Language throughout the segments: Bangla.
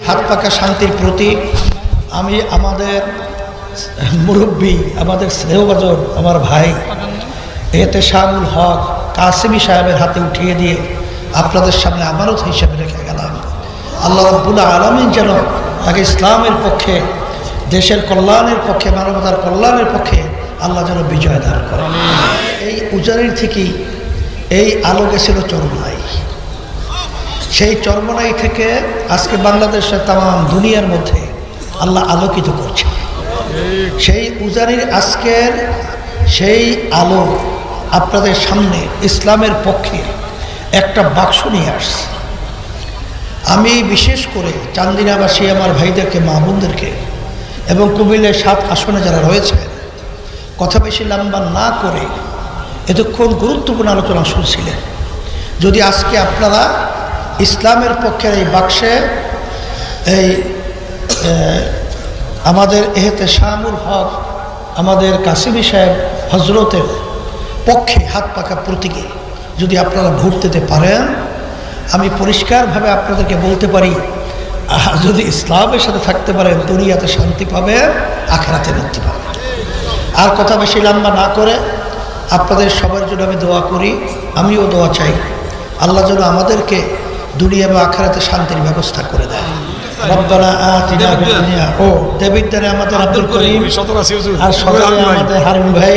হাত পাকা শান্তির প্রতীক। আমি আমাদের মুরব্বী, আমাদের স্নেহভাজন আমার ভাই এহতেশামুল হক কাসেমি সাহেবের হাতে উঠিয়ে দিয়ে আপনাদের সামনে আমানত হিসাবে রেখে গেলাম। আল্লাহ রাব্বুল আলামিন যেন তাকে ইসলামের পক্ষে, দেশের কল্যাণের পক্ষে, মানবতার কল্যাণের পক্ষে আল্লাহ যেন বিজয় দান করেন। এই উজানির থেকেই এই আলো গেছিল চরমনাই, সেই চরমনাই থেকে আজকে বাংলাদেশের তাম দুনিয়ার মধ্যে আল্লাহ আলোকিত করছে। সেই উজানির আজকের সেই আলো আপনাদের সামনে ইসলামের পক্ষে একটা বাক্স নিয়ে আসছে। আমি বিশেষ করে চান্দিনাবাসী আমার ভাইদেরকে, মা বোনদেরকে এবং কুমিল্লার 7 আসনে যারা রয়েছে, কথা বেশি লম্বা না করে এতক্ষণ গুরুত্বপূর্ণ আলোচনা শুনছিলেন। যদি আজকে আপনারা ইসলামের পক্ষের এই বাক্সে এই আমাদের এহতেশামুল হক আমাদের কাসেমি সাহেব হজরতের পক্ষে হাত পাকা প্রতীকে যদি আপনারা ভোট দিতে পারেন, আমি পরিষ্কারভাবে আপনাদেরকে বলতে পারি, যদি ইসলামের সাথে থাকতে পারেন দুনিয়াতে শান্তি পাবেন, আখিরাতে মুক্তি পাবেন। আর কথা বেশি লম্বা না করে আপনাদের সবার জন্য আমি দোয়া করি, আমিও দোয়া চাই আল্লাহ যেন আমাদেরকে দুনিয়া এবং আখিরাতে শান্তির ব্যবস্থা করে দেয়। রব্বানা আতিনা ফিদ দুনিয়া, ও দেবিদ্দারে আমাদের আব্দুল করিম আর সবাই আমাদের হারুন ভাই,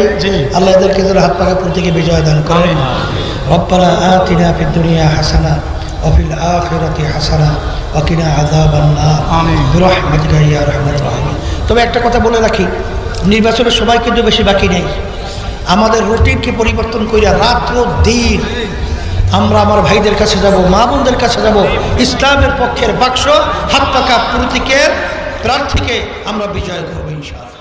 আল্লাহ এদেরকে যেন হাত পাকা প্রতীকে বিজয় দান করেন। রব্বানা আতিনা ফিদ দুনিয়া হাসানা ওয়া ফিল আখিরাতি হাসানা ওয়া কিনা আযাবান নার বিরহমাতিকা ইয়া আরহামার রাহিমিন। তবে একটা কথা বলে রাখি, নির্বাচনের সময় কিন্তু বেশি বাকি নেই। আমাদের রুটিনকে পরিবর্তন করিয়া রাত্র দিন আমরা আমার ভাইদের কাছে যাব, মা বোনদের কাছে যাব, ইসলামের পক্ষের বাক্স হাত পাকা প্রতীকের প্রার্থীকে আমরা বিজয় করবো ইনশাআল্লাহ।